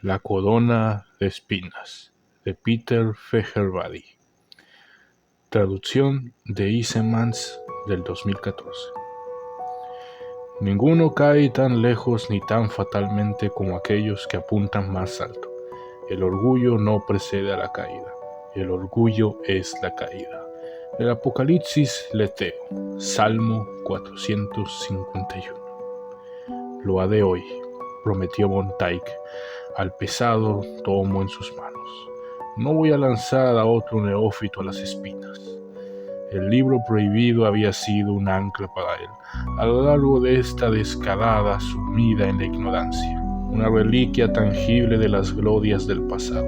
La corona de espinas, de Peter Fejerbadi. Traducción de Isemans del 2014. Ninguno cae tan lejos ni tan fatalmente como aquellos que apuntan más alto. El orgullo no precede a la caída. El orgullo es la caída. El Apocalipsis leteo, Salmo 451. Lo ha de hoy, prometió Montague, al pesado tomo en sus manos. No voy a lanzar a otro neófito a las espinas. El libro prohibido había sido un ancla para él, a lo largo de esta descarada sumida en la ignorancia, una reliquia tangible de las glorias del pasado.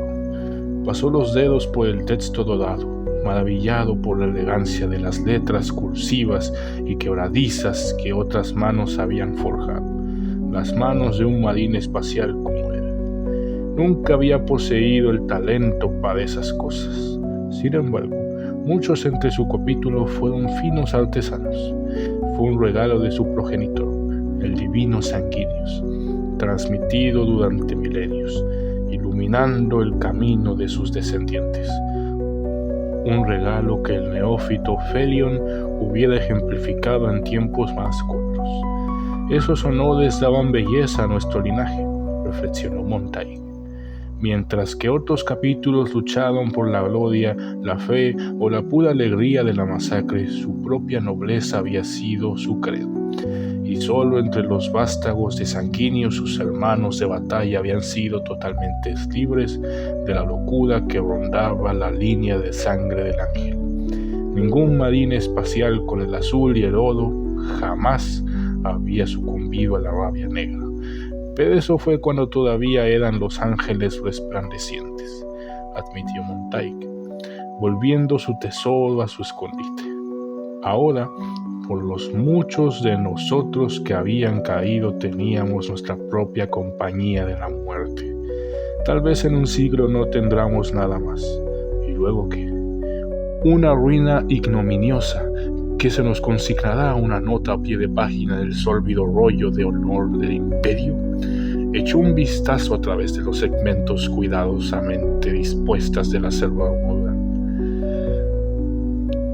Pasó los dedos por el texto dorado, maravillado por la elegancia de las letras cursivas y quebradizas que otras manos habían forjado, las manos de un marín espacial como él. Nunca había poseído el talento para esas cosas. Sin embargo, muchos entre su capítulo fueron finos artesanos. Fue un regalo de su progenitor, el divino Sanguinius, transmitido durante milenios, iluminando el camino de sus descendientes. Un regalo que el neófito Felion hubiera ejemplificado en tiempos más cortos. Esos honores daban belleza a nuestro linaje, reflexionó Montaigne. Mientras que otros capítulos lucharon por la gloria, la fe o la pura alegría de la masacre, su propia nobleza había sido su credo. Y solo entre los vástagos de Sanguinius sus hermanos de batalla habían sido totalmente libres de la locura que rondaba la línea de sangre del ángel. Ningún marín espacial con el azul y el oro jamás había sucumbido a la rabia negra. Pero eso fue cuando todavía eran los ángeles resplandecientes, admitió Montaigne, volviendo su tesoro a su escondite. Ahora, por los muchos de nosotros que habían caído, teníamos nuestra propia compañía de la muerte. Tal vez en un siglo no tendremos nada más. ¿Y luego qué? Una ruina ignominiosa que se nos consignará una nota a pie de página del sórdido rollo de honor del imperio. Echó un vistazo a través de los segmentos cuidadosamente dispuestas de la selva muda.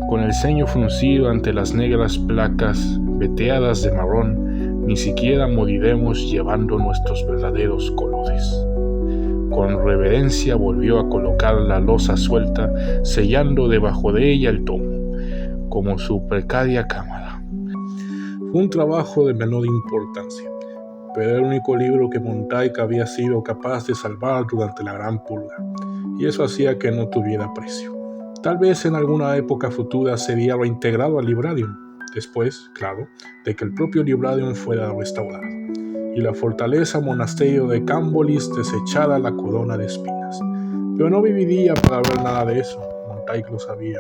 Con el ceño fruncido ante las negras placas veteadas de marrón, ni siquiera moriremos llevando nuestros verdaderos colores. Con reverencia volvió a colocar la losa suelta, sellando debajo de ella el tomo, como su precaria cámara. Fue un trabajo de menor importancia, pero era el único libro que Montaigne había sido capaz de salvar durante la Gran Purga, y eso hacía que no tuviera precio. Tal vez en alguna época futura sería reintegrado al Librarium, después, claro, de que el propio Librarium fuera restaurado, y la fortaleza monasterio de Cambolis desechara la corona de espinas. Pero no viviría para ver nada de eso, Montaigne lo sabía.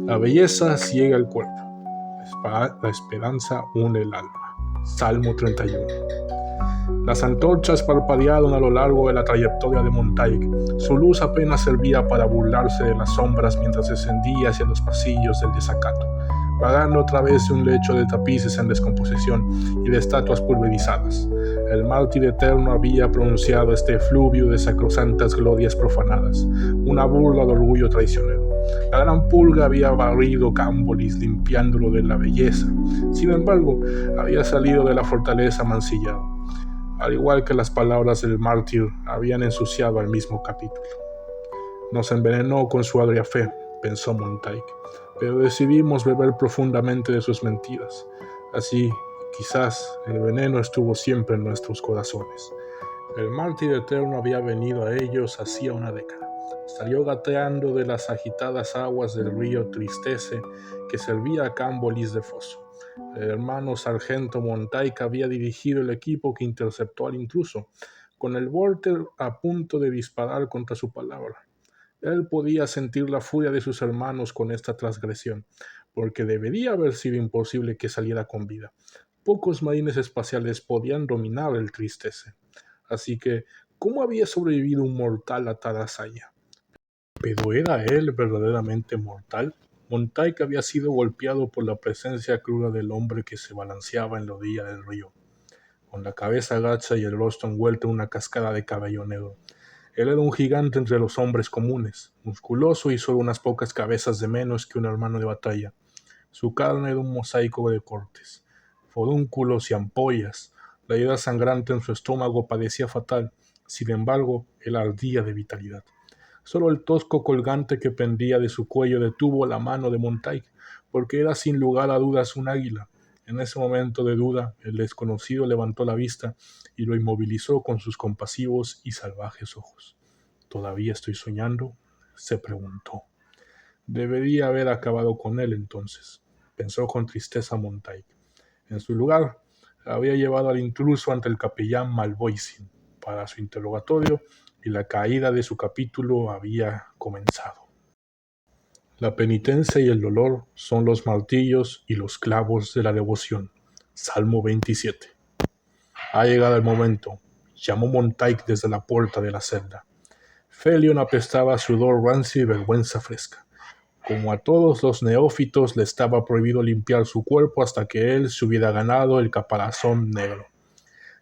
La belleza ciega el cuerpo, la esperanza une el alma. Salmo 31. Las antorchas parpadearon a lo largo de la trayectoria de Montaigne. Su luz apenas servía para burlarse de las sombras mientras descendía hacia los pasillos del desacato, vagando otra vez de un lecho de tapices en descomposición y de estatuas pulverizadas. El mártir eterno había pronunciado este efluvio de sacrosantas glorias profanadas, una burla de orgullo traicionero. La gran purga había barrido Cambolis, limpiándolo de la belleza. Sin embargo, había salido de la fortaleza mancillado. Al igual que las palabras del mártir habían ensuciado al mismo capítulo. Nos envenenó con su agria fe, pensó Montaigne, pero decidimos beber profundamente de sus mentiras. Así, quizás, el veneno estuvo siempre en nuestros corazones. El mártir eterno había venido a ellos hacía una década. Salió gateando de las agitadas aguas del río Tristece que servía a Cambolis de foso. El hermano sargento Montaigne había dirigido el equipo que interceptó al intruso, con el Volter a punto de disparar contra su palabra. Él podía sentir la furia de sus hermanos con esta transgresión, porque debería haber sido imposible que saliera con vida. Pocos marines espaciales podían dominar el Tristece. Así que, ¿cómo había sobrevivido un mortal a tal hazaña? ¿Pero era él verdaderamente mortal? Montaigne había sido golpeado por la presencia cruda del hombre que se balanceaba en la orilla del río. con la cabeza gacha y el rostro envuelto en una cascada de cabello negro. Él era un gigante entre los hombres comunes, musculoso y solo unas pocas cabezas de menos que un hermano de batalla. Su carne era un mosaico de cortes, forúnculos y ampollas. La herida sangrante en su estómago parecía fatal. Sin embargo, él ardía de vitalidad. Solo el tosco colgante que pendía de su cuello detuvo la mano de Montaig, porque era sin lugar a dudas un águila. En ese momento de duda, el desconocido levantó la vista y lo inmovilizó con sus compasivos y salvajes ojos. ¿Todavía estoy soñando?, se preguntó. Debería haber acabado con él entonces, pensó con tristeza Montaig. En su lugar, había llevado al intruso ante el capellán Malvoisin para su interrogatorio y la caída de su capítulo había comenzado. La penitencia y el dolor son los martillos y los clavos de la devoción. Salmo 27. Ha llegado el momento, llamó Montaig desde la puerta de la celda. Felion apestaba a sudor rancio y vergüenza fresca. Como a todos los neófitos, le estaba prohibido limpiar su cuerpo hasta que él se hubiera ganado el caparazón negro.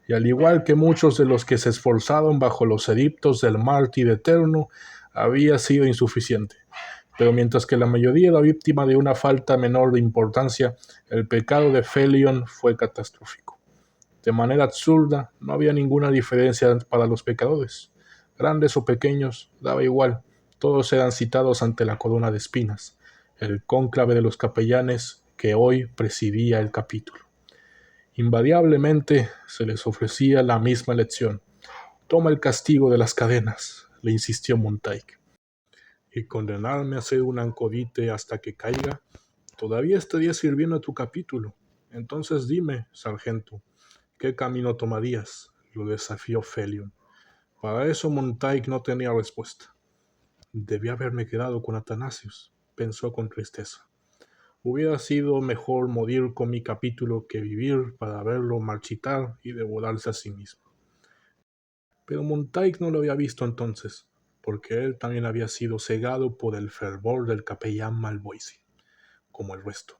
Y al igual que muchos de los que se esforzaron bajo los edictos del mártir eterno, había sido insuficiente. Pero mientras que la mayoría era víctima de una falta menor de importancia, el pecado de Felion fue catastrófico. De manera absurda, no había ninguna diferencia para los pecadores. Grandes o pequeños, daba igual, todos eran citados ante la corona de espinas, el cónclave de los capellanes que hoy presidía el capítulo. Invariablemente se les ofrecía la misma lección. Toma el castigo de las cadenas, le insistió Montaig. Y condenarme a ser un ancodite hasta que caiga, todavía estaría sirviendo a tu capítulo. Entonces dime, sargento, ¿qué camino tomarías?, lo desafió Felion. Para eso Montaig no tenía respuesta. Debí haberme quedado con Atanasius, pensó con tristeza. Hubiera sido mejor morir con mi capítulo que vivir para verlo marchitar y devorarse a sí mismo. Pero Montaig no lo había visto entonces, porque él también había sido cegado por el fervor del capellán Malvoisin, como el resto.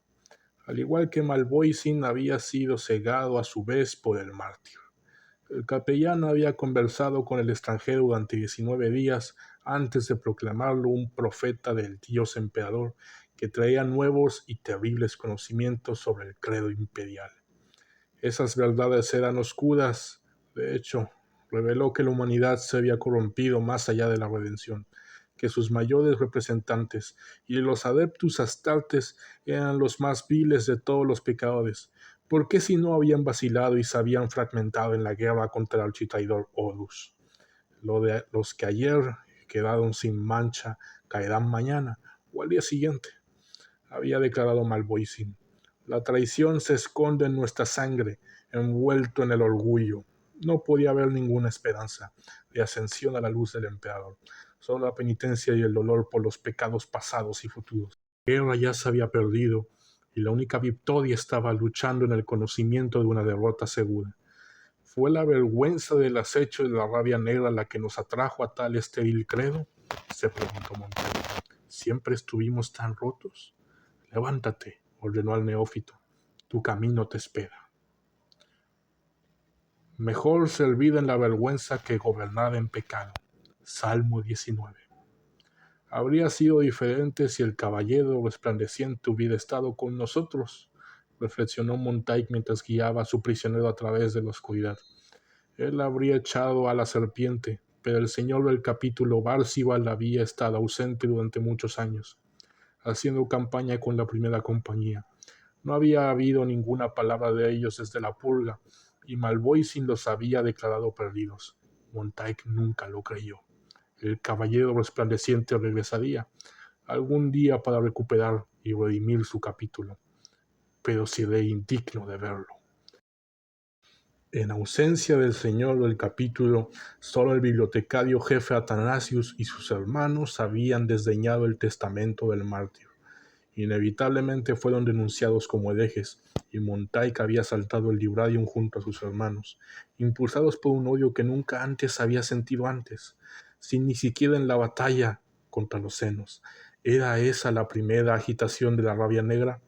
Al igual que Malvoisin había sido cegado a su vez por el mártir. El capellán había conversado con el extranjero durante 19 días antes de proclamarlo un profeta del Dios emperador que traía nuevos y terribles conocimientos sobre el credo imperial. Esas verdades eran oscuras. De hecho, reveló que la humanidad se había corrompido más allá de la redención, que sus mayores representantes y los adeptus astartes eran los más viles de todos los pecadores. ¿Por qué si no habían vacilado y se habían fragmentado en la guerra contra el architraidor Horus? Los que ayer quedaron sin mancha caerán mañana o al día siguiente, había declarado Malvoisin. La traición se esconde en nuestra sangre, envuelto en el orgullo. No podía haber ninguna esperanza de ascensión a la luz del emperador, solo la penitencia y el dolor por los pecados pasados y futuros. La guerra ya se había perdido y la única victoria estaba luchando en el conocimiento de una derrota segura. ¿Fue la vergüenza del acecho y de la rabia negra la que nos atrajo a tal estéril credo?, se preguntó Montaig. ¿Siempre estuvimos tan rotos? Levántate, ordenó al neófito. Tu camino te espera. Mejor servir en la vergüenza que gobernar en pecado. Salmo 19. Habría sido diferente si el caballero resplandeciente hubiera estado con nosotros, reflexionó Montaig mientras guiaba a su prisionero a través de la oscuridad. Él habría echado a la serpiente, pero el señor del capítulo Barcival había estado ausente durante muchos años, haciendo campaña con la primera compañía. No había habido ninguna palabra de ellos desde la purga, y Malvoisin los había declarado perdidos. Montaig nunca lo creyó. El caballero resplandeciente regresaría algún día para recuperar y redimir su capítulo, pero seré indigno de verlo. En ausencia del señor del capítulo, solo el bibliotecario jefe Atanasius y sus hermanos habían desdeñado el testamento del mártir. Inevitablemente fueron denunciados como herejes, y Montaig había saltado el librarium junto a sus hermanos, impulsados por un odio que nunca antes había sentido antes, sin ni siquiera en la batalla contra los senos. ¿Era esa la primera agitación de la rabia negra?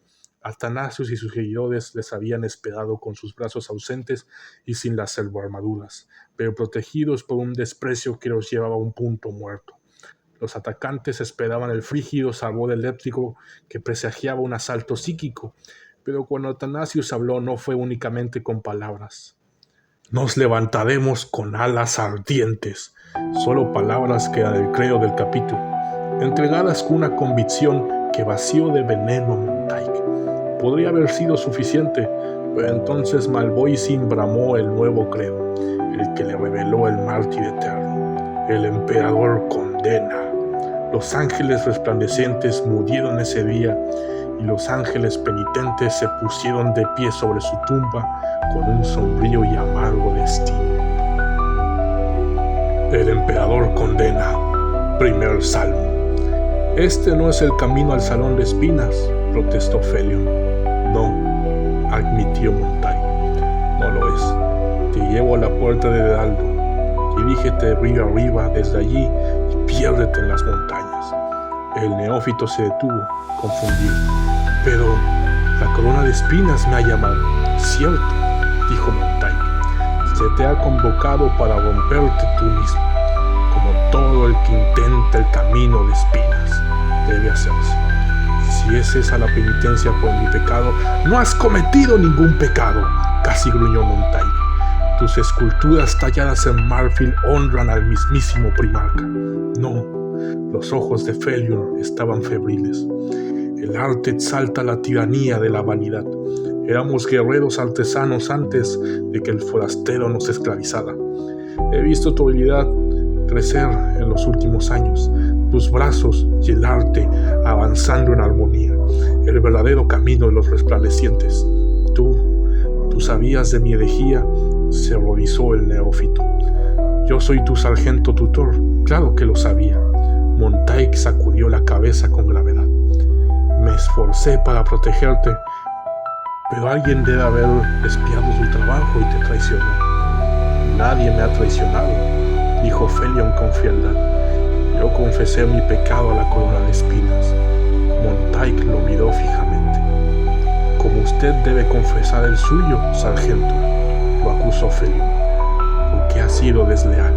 Atanasios y sus seguidores les habían esperado con sus brazos ausentes y sin las servoarmaduras, pero protegidos por un desprecio que los llevaba a un punto muerto. Los atacantes esperaban el frígido sabor eléctrico que presagiaba un asalto psíquico, pero cuando Atanasius habló no fue únicamente con palabras. Nos levantaremos con alas ardientes, solo palabras que eran el credo del capítulo, entregadas con una convicción que vació de veneno a Montaik. Podría haber sido suficiente, pero entonces Malvoisin bramó el nuevo credo, el que le reveló el mártir eterno. El emperador condena. Los ángeles resplandecientes murieron ese día y los ángeles penitentes se pusieron de pie sobre su tumba con un sombrío y amargo destino. El emperador condena. Primer salmo. Este no es el camino al salón de espinas, protestó Felion. No, admitió Montaik, no lo es. Te llevo a la puerta de Heraldo. Dirígete río arriba desde allí y piérdete en las montañas. El neófito se detuvo, confundido. Pero la corona de espinas me ha llamado. Cierto, dijo Montaik. Se te ha convocado para romperte tú mismo, como todo el que intenta el camino de espinas debe hacerse. Si es esa la penitencia por mi pecado, no has cometido ningún pecado, casi gruñó Montaik. Tus esculturas talladas en marfil honran al mismísimo primarca. No, los ojos de Felion estaban febriles. El arte exalta la tiranía de la vanidad. Éramos guerreros artesanos antes de que el forastero nos esclavizara. He visto tu habilidad crecer en los últimos años, tus brazos y el arte avanzando en armonía, el verdadero camino de los resplandecientes. Tú sabías de mi herejía, se horrorizó el neófito. Yo soy tu sargento tutor, claro que lo sabía. Montaik sacudió la cabeza con gravedad. Me esforcé para protegerte, pero alguien debe haber espiado tu trabajo y te traicionó. Nadie me ha traicionado, dijo Felion con frialdad. Yo confesé mi pecado a la corona de espinas. Montaik lo miró fijamente. Como usted debe confesar el suyo, sargento, lo acusó Felion, porque ha sido desleal.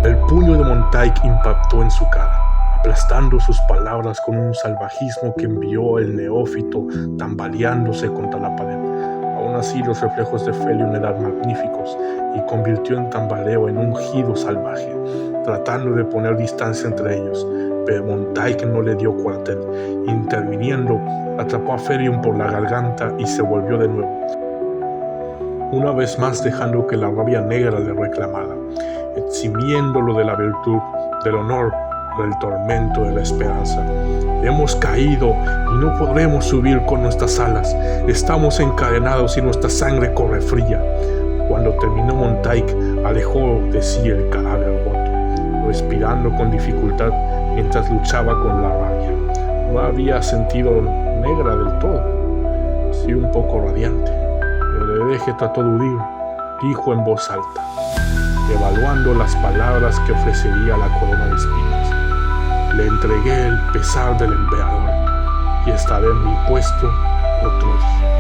El puño de Montaik impactó en su cara, aplastando sus palabras con un salvajismo que envió el neófito tambaleándose contra la pared. Aún así, los reflejos de Felion eran magníficos y convirtió en tambaleo en un gido salvaje, tratando de poner distancia entre ellos, pero Montaik no le dio cuartel. Interviniendo, atrapó a Felion por la garganta y se volvió de nuevo, una vez más dejando que la rabia negra le reclamara, eximiéndolo de la virtud, del honor, del tormento de la esperanza. Hemos caído y no podremos subir con nuestras alas. Estamos encadenados y nuestra sangre corre fría. Cuando terminó Montaik, alejó de sí el cadáver roto, respirando con dificultad mientras luchaba con la rabia. No había sentido negra del todo, sí un poco radiante. El hereje trató de huir, dijo en voz alta, evaluando las palabras que ofrecería la corona de espinas. Le entregué el pesar del emperador y estaré en mi puesto otro día.